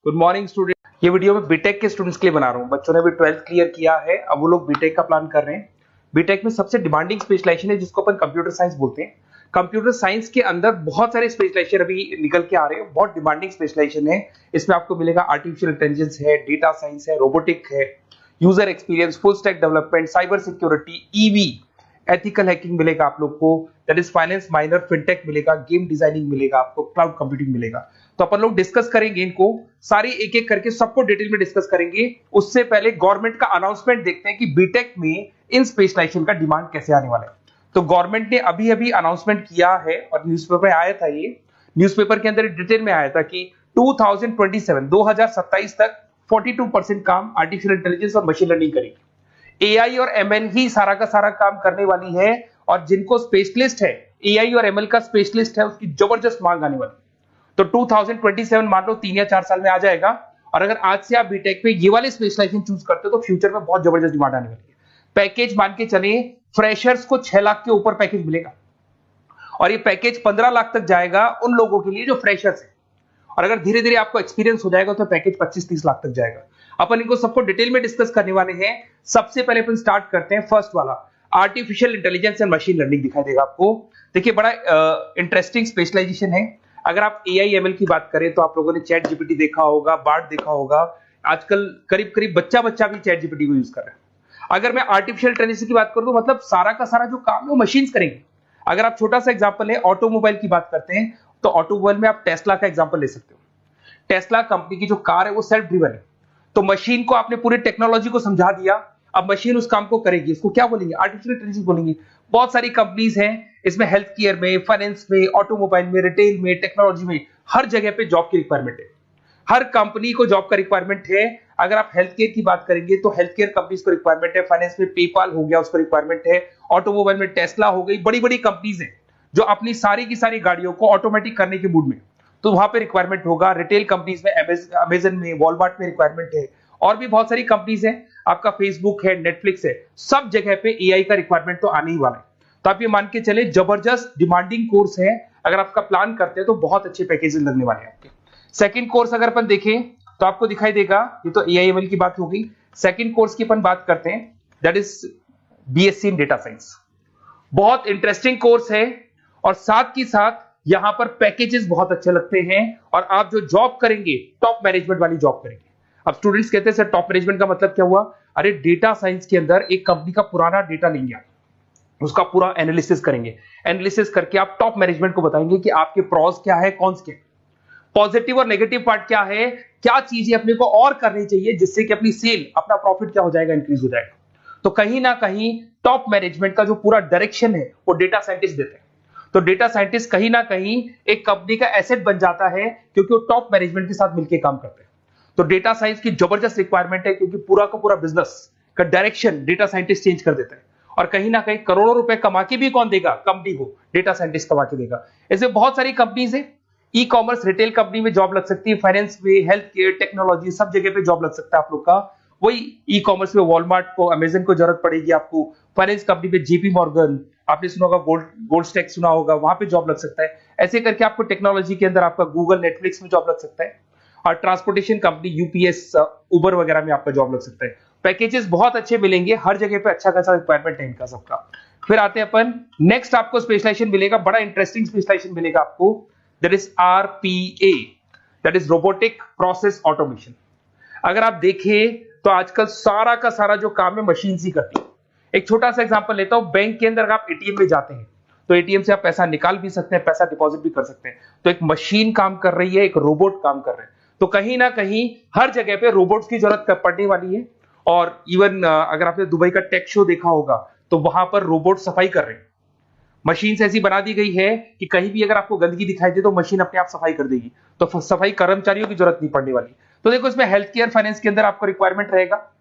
Good morning student. ये video मैं BTech के स्टूडेंट्स के लिए बना रहा हूँ। बच्चों ने भी 12th क्लियर किया है, अब वो लोग बीटेक का प्लान कर रहे हैं। बीटेक में सबसे डिमांडिंग स्पेशलाइजेशन है जिसको अपन कंप्यूटर साइंस बोलते हैं। कंप्यूटर साइंस के अंदर बहुत सारे स्पेशलाइजेशन अभी निकल के आ रहे हैं, बहुत डिमांडिंग स्पेशलाइजेशन है। इसमें आपको मिलेगा आर्टिफिशियल इंटेलिजेंस है, डेटा साइंस है, रोबोटिक है, user experience, full stack development, cyber security, EV, ethical hacking मिलेगा आप लोग को, that is finance minor, fintech मिलेगा, गेम डिजाइनिंग मिलेगा आपको, क्लाउड कंप्यूटिंग मिलेगा। तो अपन लोग डिस्कस करेंगे इनको सारी एक एक करके, सबको डिटेल में डिस्कस करेंगे। उससे पहले गवर्नमेंट का अनाउंसमेंट देखते हैं कि बीटेक में इन स्पेशलाइजेशन का डिमांड कैसे आने वाला है। तो गवर्नमेंट ने अभी अभी अनाउंसमेंट किया है और न्यूज़पेपर में आया था, ये न्यूज़पेपर के अंदर डिटेल में आया था कि 2027 तक 42% काम आर्टिफिशियल इंटेलिजेंस और मशीन लर्निंग करेगी। एआई और एमएल ही सारा का सारा काम करने वाली है, और जिनको स्पेशलिस्ट है, एआई और एमएल का स्पेशलिस्ट है, उसकी जबरदस्त मांग आने वाली है। तो 2027 मान लो 3 या 4 साल में आ जाएगा। और अगर आज से आप बीटेक में ये वाले स्पेशलाइजेशन चूज करते हो तो फ्यूचर में बहुत जबरदस्त डिमांड आने वाली है। पैकेज मान के चले, फ्रेशर्स को 6 लाख के ऊपर पैकेज मिलेगा, और ये पैकेज 15 लाख तक जाएगा उन लोगों के लिए जो फ्रेशर्स है। और अगर धीरे धीरे आपको एक्सपीरियंस हो जाएगा तो पैकेज 25-30 लाख तक जाएगा। अपन इनको सबको डिटेल में डिस्कस करने वाले हैं। सबसे पहले अपन स्टार्ट करते हैं फर्स्ट वाला, artificial intelligence and machine learning दिखाई देगा आपको। देखिए बड़ा इंटरेस्टिंग स्पेशलाइजेशन है। अगर आप एआई एमएल की बात करें तो आप लोगों ने चैट जीपीटी देखा होगा, बार्ड देखा होगा। आजकल करीब करीब बच्चा भी चैट जीपीटी को यूज कर रहा है। अगर मैं आर्टिफिशियल इंटेलिजेंस की बात करूं तो मतलब सारा का सारा जो काम है वो मशीन्स करेंगे। अगर आप छोटा सा एग्जांपल है, ऑटोमोबाइल की बात करते हैं तो ऑटोमोबाइल में आप टेस्ला का एग्जांपल ले सकते हो। टेस्ला कंपनी की जो कार है वो सेल्फ ड्रिवन है। तो मशीन को आपने पूरी टेक्नोलॉजी को समझा दिया, अब मशीन उस काम को करेगी। इसको क्या बोलेंगे? आर्टिफिशियल इंटेलिजेंस बोलेंगे। बहुत सारी कंपनीज हैं इसमें, हेल्थ केयर में, फाइनेंस में, ऑटोमोबाइल में, रिटेल में, टेक्नोलॉजी में, हर जगह पे जॉब की रिक्वायरमेंट है। हर कंपनी को जॉब का रिक्वायरमेंट है। अगर आप हेल्थ केयर की बात करेंगे तो हेल्थ केयर कंपनीज को रिक्वायरमेंट है, फाइनेंस में पेपाल हो गया उसको रिक्वायरमेंट है, ऑटोमोबाइल में टेस्ला हो गई, बड़ी बड़ी कंपनीज हैं जो अपनी सारी की सारी गाड़ियों को ऑटोमेटिक करने के मूड में, तो वहां पे रिक्वायरमेंट होगा। रिटेल कंपनीज में अमेजन में, वॉलमार्ट में रिक्वायरमेंट है, और भी बहुत सारी कंपनीज हैं, आपका फेसबुक है, नेटफ्लिक्स है, सब जगह पे एआई का रिक्वायरमेंट तो आने ही वाला है। तो आप ये मान के चले जबरदस्त डिमांडिंग कोर्स है। अगर आपका प्लान करते हैं तो बहुत अच्छे पैकेजेस लगने वाले हैं आपके। सेकंड कोर्स अगर अपन देखें तो आपको दिखाई देगा, ये तो एआई एमएल की बात हो गई। सेकंड कोर्स की अपन बात करते हैं, that is BSc in data science. बहुत इंटरेस्टिंग कोर्स है, और साथ ही साथ यहां पर पैकेजेस बहुत अच्छे लगते हैं, और आप जो जॉब करेंगे टॉप मैनेजमेंट वाली जॉब करेंगे। अब स्टूडेंट्स कहते हैं सर टॉप मैनेजमेंट का मतलब क्या हुआ? अरे डेटा साइंस के अंदर एक कंपनी का पुराना डेटा लेंगे आप, उसका पूरा एनालिसिस करेंगे, एनालिसिस करके आप टॉप मैनेजमेंट को बताएंगे कि आपके प्रॉस क्या है, कॉन्स क्या है, पॉजिटिव और नेगेटिव पार्ट क्या है, क्या चीजें अपने को और करनी चाहिए जिससे कि अपनी सेल, अपना प्रॉफिट क्या हो जाएगा, इंक्रीज हो जाएगा। तो कहीं ना कहीं टॉप मैनेजमेंट का जो पूरा डायरेक्शन है वो डेटा साइंटिस्ट देते हैं। तो डेटा साइंटिस्ट कहीं ना कहीं एक कंपनी का एसेट बन जाता है, क्योंकि वो टॉप मैनेजमेंट के साथ मिलकर काम करते हैं। तो डेटा साइंस की जबरदस्त रिक्वायरमेंट है, क्योंकि पूरा का पूरा बिजनेस का डायरेक्शन डेटा साइंटिस्ट चेंज कर देता है। और कहीं ना कहीं करोड़ों रुपए कमा के भी कौन देगा? कंपनी को डेटा साइंटिस्ट कमा के देगा। ऐसे बहुत सारी कंपनीज है, ई कॉमर्स, रिटेल कंपनी में जॉब लग सकती है, फाइनेंस में, हेल्थ केयर, टेक्नोलॉजी, सब जगह पे जॉब लग सकता है आप लोग का। वही ई कॉमर्स में वॉलमार्ट को, अमेजन को जरूरत पड़ेगी आपको। फाइनेंस कंपनी में जेपी मॉर्गन, आपने सुना होगा, गोल्ड स्टैक सुना होगा, वहां पे जॉब लग सकता है। ऐसे करके आपको टेक्नोलॉजी के अंदर आपका गूगल, नेटफ्लिक्स में जॉब लग सकता है। और ट्रांसपोर्टेशन कंपनी, यूपीएस, उबर वगैरह में आपका जॉब लग सकता है। पैकेजेस बहुत अच्छे मिलेंगे, हर जगह पे अच्छा खासा रिक्वायरमेंट है इनका सबका। फिर आते हैं अपन नेक्स्ट, आपको स्पेशलाइजेशन मिलेगा, बड़ा इंटरेस्टिंग स्पेशलाइजेशन मिलेगा आपको, that is RPA, that is robotic process automation. अगर आप देखें तो आजकल सारा का सारा जो काम है मशीन ही करती है। एक छोटा सा एग्जांपल लेता हूं, बैंक के अंदर आप एटीएम में जाते हैं तो एटीएम से आप पैसा निकाल भी सकते हैं, पैसा डिपॉजिट भी कर सकते हैं। तो एक मशीन काम कर रही है, एक रोबोट काम कर रहे हैं। तो कहीं ना कहीं हर जगह पे रोबोट्स की जरूरत पड़ने वाली है। और इवन अगर आपने दुबई का टेक शो देखा होगा तो वहां पर रोबोट सफाई कर रहे हैं। मशीन ऐसी बना दी गई है कि कहीं भी अगर आपको गंदगी दिखाई दे तो मशीन अपने आप सफाई कर देगी, तो सफाई कर्मचारियों की जरूरत नहीं पड़ने वाली। तो देखो इसमें हेल्थ केयर, फाइनेंस के अंदर आपको रिक्वायरमेंट रहेगा,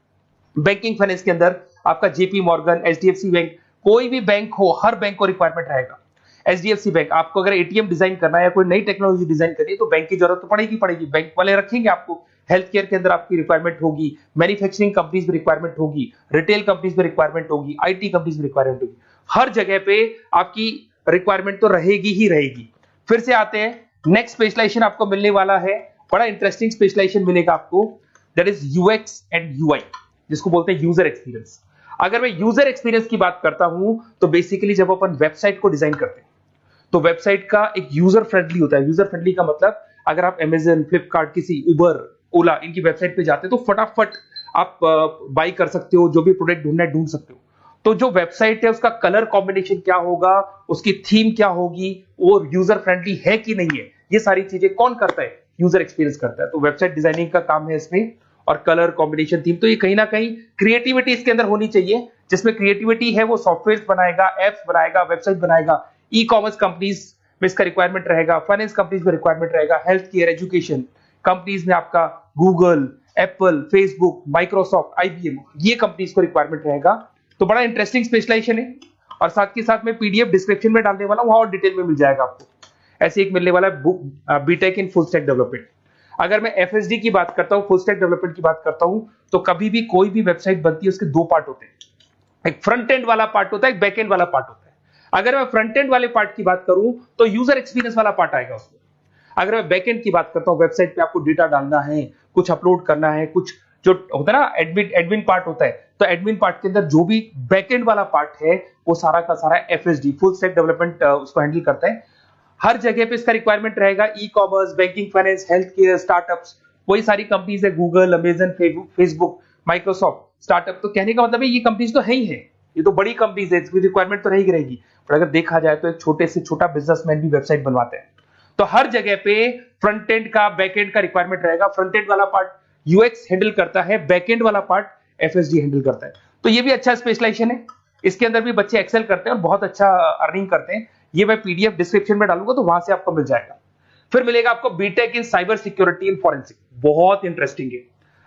बैंकिंग फाइनेंस के अंदर आपका जेपी मॉर्गन, एचडीएफसी बैंक, कोई भी बैंक हो, हर बैंक को रिक्वायरमेंट रहेगा। एचडीएफसी बैंक, आपको अगर एटीएम डिजाइन करना है या कोई नई टेक्नोलॉजी डिजाइन करनी है तो बैंक की जरूरत तो पड़ेगी, बैंक वाले रखेंगे आपको। हेल्थ केयर के अंदर आपकी रिक्वायरमेंट होगी, मैन्युफैक्चरिंग कंपनीज में रिक्वायरमेंट होगी, रिटेल कंपनीज में रिक्वायरमेंट होगी, आईटी कंपनीज में रिक्वायरमेंट होगी। हर जगह पे आपकी रिक्वायरमेंट तो रहेगी ही रहेगी। फिर से आते हैं, नेक्स्ट स्पेशलाइजेशन आपको मिलने वाला है बड़ा इंटरेस्टिंग स्पेशलाइजेशन मिलेगा आपको, that is UX and UI, जिसको बोलते हैं यूजर एक्सपीरियंस। अगर मैं यूजर एक्सपीरियंस की बात करता हूं तो बेसिकली जब अपन वेबसाइट को डिजाइन करते हैं तो वेबसाइट का एक यूजर फ्रेंडली होता है। यूजर फ्रेंडली का मतलब अगर आप अमेजन, फ्लिपकार्ट, किसी उबर, ओला इनकी वेबसाइट पे जाते हैं तो फटाफट आप बाई कर सकते हो, जो भी प्रोडक्ट ढूंढना है ढूंढ सकते हो। तो जो वेबसाइट है उसका कलर कॉम्बिनेशन क्या होगा, उसकी थीम क्या होगी, वो यूजर फ्रेंडली है कि नहीं है, ये सारी चीजें कौन करता है, यूजर एक्सपीरियंस करता है। तो वेबसाइट डिजाइनिंग का काम है इसमें, और कलर कॉम्बिनेशन, थीम, तो ये कहीं ना कहीं क्रिएटिविटी इसके अंदर होनी चाहिए। जिसमें क्रिएटिविटी है वो सॉफ्टवेयर बनाएगा, एप्स बनाएगा, वेबसाइट बनाएगा। ई कॉमर्स कंपनीज में इसका रिक्वायरमेंट रहेगा, फाइनेंस कंपनीज में रिक्वायरमेंट रहेगा, हेल्थ केयर, एजुकेशन कंपनीज में आपका Google, Apple, Facebook, Microsoft, IBM, ये कंपनीज को रिक्वायरमेंट रहेगा। तो बड़ा इंटरेस्टिंग स्पेशलाइजेशन है, और साथ के साथ में पीडीएफ डिस्क्रिप्शन में डालने वाला हूं, वहां और डिटेल में मिल जाएगा आपको। ऐसे एक मिलने वाला है book, BTech in full stack development. अगर मैं एफएसडी की बात करता हूं, फुल स्टैक डेवलपमेंट की बात करता हूं, तो कभी भी कोई भी वेबसाइट बनती है उसके दो पार्ट होते हैं, एक फ्रंट एंड वाला पार्ट होता है, एक बैक एंड वाला पार्ट होता है। अगर मैं फ्रंट एंड वाले पार्ट की बात करूं तो यूजर एक्सपीरियंस वाला पार्ट आएगा उसमें। अगर मैं बैक एंड की बात करता हूं, वेबसाइट पे आपको डेटा डालना है, कुछ अपलोड करना है, कुछ जो होता है ना एडमिन पार्ट होता है, तो एडमिन पार्ट के अंदर जो भी बैक एंड वाला पार्ट है वो सारा का सारा एफएसडी, फुल स्टैक डेवलपमेंट, उसको हैंडल करता है। हर जगह पे इसका रिक्वायरमेंट रहेगा। E commerce, banking, finance, health care, startups, वही सारी कंपनीज है, Google, Amazon, Facebook, Microsoft, startup. तो कहने का मतलब है ये कंपनीज तो है ही है, ये तो बड़ी कंपनीज है, इसकी रिक्वायरमेंट तो रहेगी रहेगी। पर अगर देखा जाए तो एक छोटे से छोटा बिजनेसमैन भी वेबसाइट बनवाते हैं। तो हर जगह पे फ्रंट एंड का, बैक एंड का रिक्वायरमेंट रहेगा। फ्रंट एंड वाला पार्ट यूएक्स हैंडल करता है, बैक एंड वाला पार्ट एफएसडी हैंडल करता है। तो ये भी अच्छा स्पेशलाइजेशन है, इसके अंदर भी बच्चे एक्सेल करते हैं और बहुत अच्छा अर्निंग करते हैं। ये मैं पीडीएफ डिस्क्रिप्शन में डालूंगा तो वहां से आपको मिल जाएगा। फिर मिलेगा आपको BTech in cyber security and forensic, बहुत इंटरेस्टिंग है।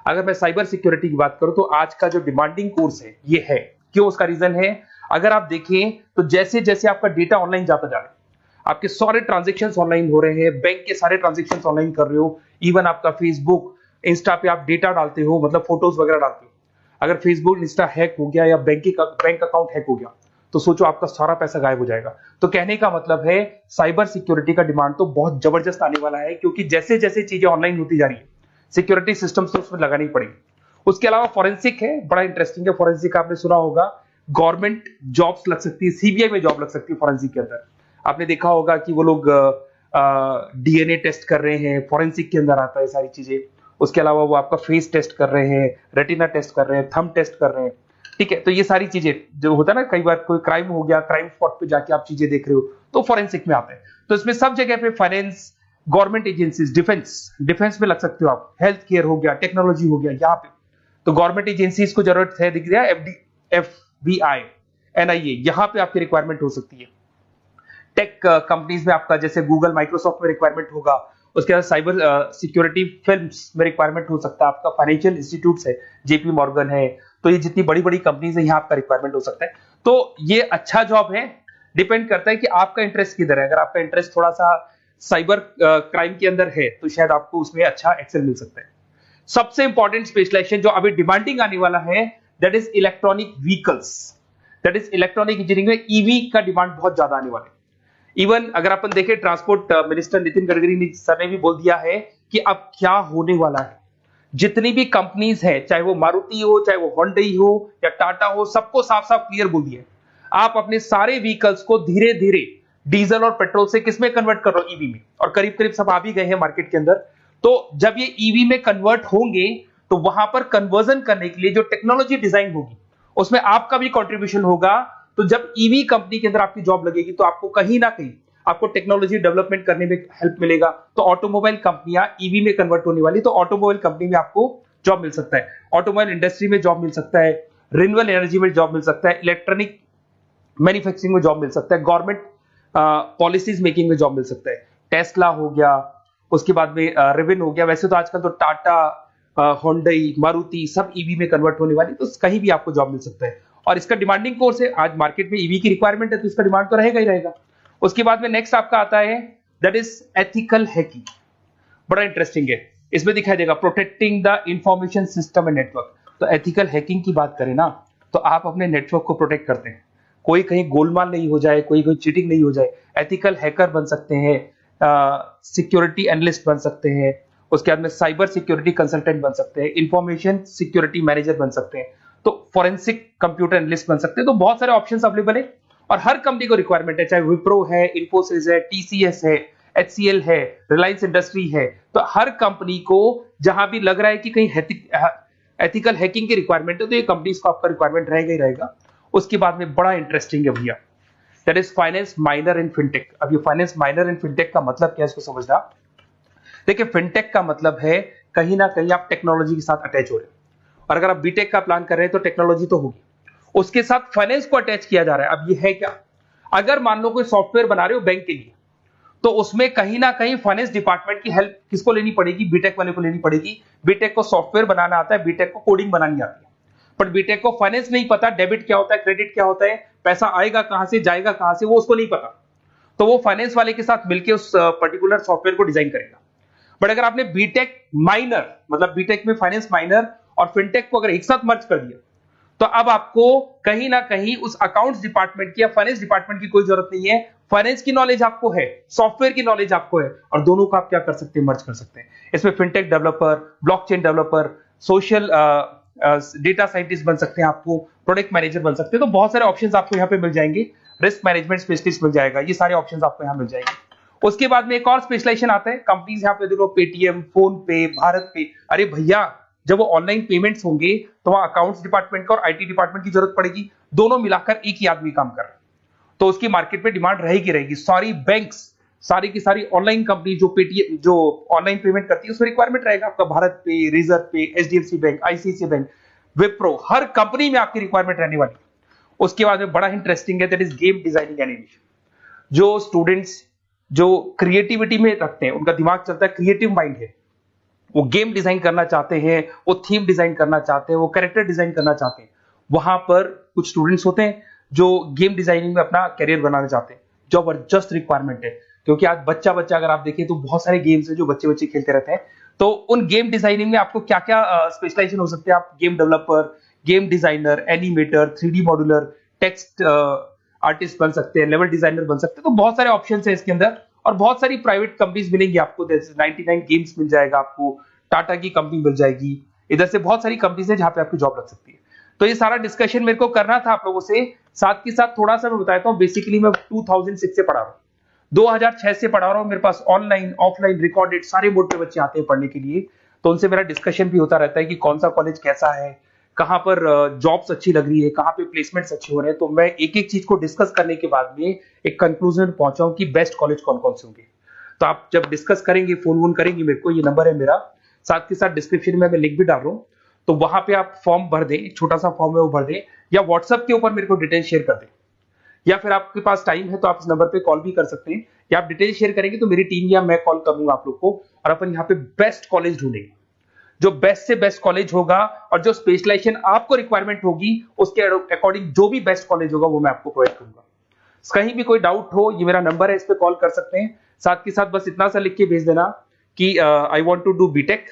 अगर मैं साइबर सिक्योरिटी की बात करूं तो आज का जो डिमांडिंग कोर्स है ये है। क्यों? उसका रीजन है, अगर आप देखें तो जैसे जैसे आपका डेटा ऑनलाइन जाता जा रहा है, आपके सारे ट्रांजेक्शंस ऑनलाइन हो रहे हैं, बैंक के सारे ट्रांजेक्शंस ऑनलाइन कर रहे हो, इवन आपका फेसबुक, इंस्टा पे आप डेटा डालते हो, मतलब फोटोज वगैरह डालते हो। अगर फेसबुक, इंस्टा हैक हो गया या बैंक अकाउंट हैक हो गया तो सोचो आपका सारा पैसा गायब हो जाएगा। तो कहने का मतलब है साइबर सिक्योरिटी का डिमांड तो बहुत जबरदस्त आने वाला है, क्योंकि जैसे जैसे चीजें ऑनलाइन होती जा रही है सिक्योरिटी सिस्टम्स तो उसमें लगानी पड़ेगी। उसके अलावा फॉरेंसिक है, बड़ा इंटरेस्टिंग है। फॉरेंसिक आपने सुना होगा, गवर्नमेंट जॉब्स लग सकती है, सीबीआई में जॉब लग सकती है फॉरेंसिक के अंदर। आपने देखा होगा कि वो लोग डीएनए टेस्ट कर रहे हैं, फॉरेंसिक के अंदर आता है सारी चीजें। उसके अलावा वो आपका फेस टेस्ट कर रहे हैं, रेटिना टेस्ट कर रहे हैं, थंब टेस्ट कर रहे हैं, ठीक है। तो ये सारी चीजें जो होता है ना, कई बार कोई क्राइम हो गया, क्राइम स्पॉट पे जाके आप चीजें देख रहे हो तो फॉरेंसिक में आते हैं। तो इसमें सब जगह पे फाइनेंस, गवर्नमेंट एजेंसीज, डिफेंस में लग सकते हो आप, हेल्थ केयर हो गया, टेक्नोलॉजी हो गया, यहाँ पे तो गवर्नमेंट एजेंसीज को जरूरत है, दिख रहा है, एफबीआई, एनआईए, यहाँ पे आपकी रिक्वायरमेंट हो सकती है। टेक कंपनीज में आपका जैसे गूगल, माइक्रोसॉफ्ट में रिक्वायरमेंट होगा। उसके बाद साइबर सिक्योरिटी फिल्म्स में रिक्वायरमेंट हो सकता है आपका, फाइनेंशियल इंस्टीट्यूट्स है, जेपी मॉर्गन है, तो ये जितनी बड़ी बड़ी कंपनीज है यहाँ आपका रिक्वायरमेंट हो सकता है। तो ये अच्छा जॉब है, डिपेंड करता है कि आपका इंटरेस्ट किधर है। अगर आपका इंटरेस्ट थोड़ा सा साइबर क्राइम के अंदर है तो शायद आपको उसमें अच्छा एक्सेल मिल सकता है। सबसे इंपॉर्टेंट स्पेशलाइजेशन जो अभी डिमांडिंग आने वाला है, that is electronic vehicles, that is electronic engineering में ईवी का डिमांड बहुत ज्यादा आने वाला है। इवन अगर अपन देखें, transport minister Nitin Gadkari sir ने भी बोल दिया है कि अब क्या होने वाला है, जितनी भी कंपनीज है, चाहे वो मारुति हो, चाहे वो होंडई हो या टाटा हो, सबको साफ साफ क्लियर बोल दिया है, आप अपने सारे व्हीकल्स को धीरे धीरे डीजल और पेट्रोल से किसमें कन्वर्ट कर रहे हो, ईवी में। और करीब करीब सब आ भी गए हैं मार्केट के अंदर। तो जब ये ईवी में कन्वर्ट होंगे तो वहां पर कन्वर्जन करने के लिए जो टेक्नोलॉजी डिजाइन होगी उसमें आपका भी कंट्रीब्यूशन होगा। तो जब ईवी कंपनी के अंदर आपकी जॉब लगेगी तो आपको कहीं ना कहीं आपको टेक्नोलॉजी डेवलपमेंट करने में हेल्प मिलेगा। तो ऑटोमोबाइल कंपनियां ईवी में कन्वर्ट होने वाली, तो ऑटोमोबाइल कंपनी में आपको जॉब मिल सकता है, ऑटोमोबाइल इंडस्ट्री में जॉब मिल सकता है, रिन्यूएबल एनर्जी में जॉब मिल सकता है, इलेक्ट्रॉनिक मैन्युफैक्चरिंग में जॉब मिल सकता है, गवर्नमेंट पॉलिसीज मेकिंग में जॉब मिल सकता है, टेस्ला हो गया, उसके बाद में रिविन हो गया। वैसे तो आजकल तो टाटा, होंडई, मारुति सब ईवी में कन्वर्ट होने वाली, तो कहीं भी आपको जॉब मिल सकता है। और इसका डिमांडिंग कोर्स है, आज मार्केट में ईवी की रिक्वायरमेंट है तो इसका डिमांड तो रहेगा ही रहेगा। उसके बाद में नेक्स्ट आपका आता है, दैट इज एथिकल हैकिंग, बड़ा इंटरेस्टिंग है। इसमें दिखाई देगा protecting the information system and network. तो एथिकल हैकिंग की बात करें ना, तो आप अपने नेटवर्क को प्रोटेक्ट करते हैं, कोई कहीं गोलमाल नहीं हो जाए, कोई चीटिंग नहीं हो जाए। एथिकल हैकर बन सकते हैं, सिक्योरिटी एनालिस्ट बन सकते हैं, उसके बाद में साइबर सिक्योरिटी कंसल्टेंट बन सकते हैं, इंफॉर्मेशन सिक्योरिटी मैनेजर बन सकते हैं, तो फोरेंसिक कंप्यूटर एनालिस्ट बन सकते हैं। तो बहुत सारे ऑप्शंस अवेलेबल है और हर कंपनी को रिक्वायरमेंट है, चाहे विप्रो है, इन्फोसिस है, टीसीएस है, एचसीएल है, रिलायंस इंडस्ट्री है। तो हर कंपनी को जहां भी लग रहा है कि कहीं एथिकल हैकिंग की रिक्वायरमेंट है तो ये कंपनीज को आपका रिक्वायरमेंट रहेगा ही रहेगा। उसके बाद में बड़ा इंटरेस्टिंग है भैया, that is finance minor in fintech. अब ये फाइनेंस माइनर इन फिनटेक का मतलब क्या है इसको समझना। देखिए फिनटेक का मतलब है कहीं ना कहीं आप टेक्नोलॉजी के साथ अटैच हो रहे हैं, और अगर आप बीटेक का प्लान कर रहे हैं तो टेक्नोलॉजी तो होगी, उसके साथ फाइनेंस को अटैच किया जा रहा है। अब ये है क्या, अगर मान लो कोई सॉफ्टवेयर बना रहे हो बैंक के लिए, तो उसमें कहीं ना कहीं फाइनेंस डिपार्टमेंट की हेल्प किसको लेनी पड़ेगी, बीटेक वाले को लेनी पड़ेगी। बीटेक को सॉफ्टवेयर बनाना आता है, बीटेक को कोडिंग बनानी आती है, बट बीटेक को फाइनेंस नहीं पता, डेबिट क्या होता है, क्रेडिट क्या होता है, पैसा आएगा कहां से, जाएगा कहां से, वो उसको नहीं पता। तो वो फाइनेंस वाले के साथ मिलकर उस पर्टिकुलर सॉफ्टवेयर को डिजाइन करेगा। बट अगर आपने बीटेक माइनर, मतलब बीटेक में फाइनेंस माइनर और फिनटेक को अगर एक साथ मर्ज कर दिया, तो अब आपको कहीं ना कहीं उस अकाउंट्स डिपार्टमेंट की या फाइनेंस डिपार्टमेंट की कोई जरूरत नहीं है। फाइनेंस की नॉलेज आपको है, सॉफ्टवेयर की नॉलेज आपको है, और दोनों को आप क्या कर सकते हैं, मर्ज कर सकते हैं। इसमें fintech developer, blockchain developer, social data scientist बन सकते हैं, आपको प्रोडक्ट मैनेजर बन सकते हैं। तो बहुत सारे ऑप्शंस आपको यहाँ पे मिल जाएंगे, रिस्क मैनेजमेंट स्पेशलिस्ट मिल जाएगा, ये सारे ऑप्शंस आपको यहाँ मिल जाएंगे। उसके बाद में एक और स्पेशलाइजेशन आता है, कंपनीज यहाँ पे देखो पेटीएम, फोन पे, भारत पे। अरे भैया जब वो ऑनलाइन पेमेंट्स होंगे तो वहां अकाउंट्स डिपार्टमेंट का और आईटी डिपार्टमेंट की जरूरत पड़ेगी, दोनों मिलाकर एक ही आदमी काम कर रहा है, तो उसकी मार्केट में डिमांड रहेगी रहेगी। सारी बैंक्स, सारी की सारी ऑनलाइन कंपनी जो पेटीएम, जो ऑनलाइन पेमेंट करती है, उसमें रिक्वायरमेंट रहेगा आपका भारत पे, Razorpay, HDFC bank, ICICI bank, Wipro, हर कंपनी में आपकी रिक्वायरमेंट रहने वाली है। उसके बाद में बड़ा इंटरेस्टिंग है, that is game designing animation. जो स्टूडेंट्स जो क्रिएटिविटी में रखते हैं, उनका दिमाग चलता है, क्रिएटिव माइंड है, वो गेम डिजाइन करना चाहते हैं, वो थीम डिजाइन करना चाहते हैं, वो कैरेक्टर डिजाइन करना चाहते हैं, वहां पर कुछ स्टूडेंट्स होते हैं जो गेम डिजाइनिंग में अपना करियर बनाना चाहते हैं। जबरदस्त रिक्वायरमेंट है, क्योंकि आज बच्चा बच्चा अगर आप देखें तो बहुत सारे गेम्स हैं जो बच्चे बच्चे खेलते रहते हैं। तो उन गेम डिजाइनिंग में आपको क्या क्या स्पेशलाइजेशन हो सकते हैं, आप game developer, game designer, animator, 3D modular, text artist बन सकते हैं, लेवल डिजाइनर बन सकते हैं। तो बहुत सारे ऑप्शंस हैं इसके अंदर, और बहुत सारी प्राइवेट कंपनीज मिलेंगी आपको, जैसे 99 गेम्स मिल जाएगा आपको, टाटा की कंपनी मिल जाएगी, इधर से बहुत सारी कंपनीज है जहां पे आपकी जॉब लग सकती है। तो ये सारा डिस्कशन मेरे को करना था आप लोगों से, साथ के साथ थोड़ा सा मैं बताता हूँ। बेसिकली मैं 2006 से पढ़ा रहा हूँ, 2006 से पढ़ा रहा हूँ, मेरे पास ऑनलाइन ऑफलाइन रिकॉर्डेड सारे मोड पे बच्चे आते हैं पढ़ने के लिए, तो उनसे मेरा डिस्कशन भी होता रहता है कि कौन सा कॉलेज कैसा है, कहां पर जॉब्स अच्छी लग रही है, कहां पे प्लेसमेंट्स अच्छे हो रहे हैं। तो मैं एक एक चीज को डिस्कस करने के बाद में एक कंक्लूजन पहुंचा हूं कि बेस्ट कॉलेज कौन कौन से होंगे। तो आप जब डिस्कस करेंगे, फोन वोन करेंगे मेरे को, ये नंबर है मेरा, साथ के साथ डिस्क्रिप्शन में मैं लिंक भी डाल रहा हूँ, तो वहां पे आप फॉर्म भर दें, एक छोटा सा फॉर्म है वो भर दें, या व्हाट्सएप के ऊपर मेरे को डिटेल शेयर कर दें, या फिर आपके पास टाइम है तो आप इस नंबर पे कॉल भी कर सकते हैं, या आप डिटेल शेयर करेंगे तो मेरी टीम या मैं कॉल करूंगा आप लोग को, और अपन यहाँ पे बेस्ट कॉलेज ढूंढेंगे। जो बेस्ट से बेस्ट कॉलेज होगा और जो स्पेशलाइजेशन आपको रिक्वायरमेंट होगी उसके अकॉर्डिंग जो भी बेस्ट कॉलेज होगा वो मैं आपको प्रोवाइड करूंगा। कहीं भी कोई डाउट हो, ये मेरा नंबर है, इस पे कॉल कर सकते हैं। साथ के साथ बस इतना सा लिख के भेज देना कि I want to do BTech,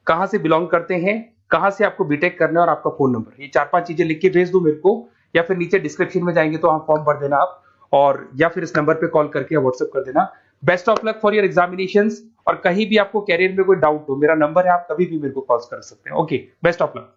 कहां से बिलोंग करते हैं, कहां से आपको बीटेक करना है, और आपका फोन नंबर, ये 4-5 चीजें लिख के भेज दो मेरे को, या फिर नीचे डिस्क्रिप्शन में जाएंगे तो आप फॉर्म भर देना आप, और या फिर इस नंबर पे कॉल करके या व्हाट्सएप कर देना। Best of luck for your examinations, और कहीं भी आपको कैरियर में कोई डाउट हो, मेरा नंबर है, आप कभी भी मेरे को कॉल कर सकते हैं। Okay, best of luck.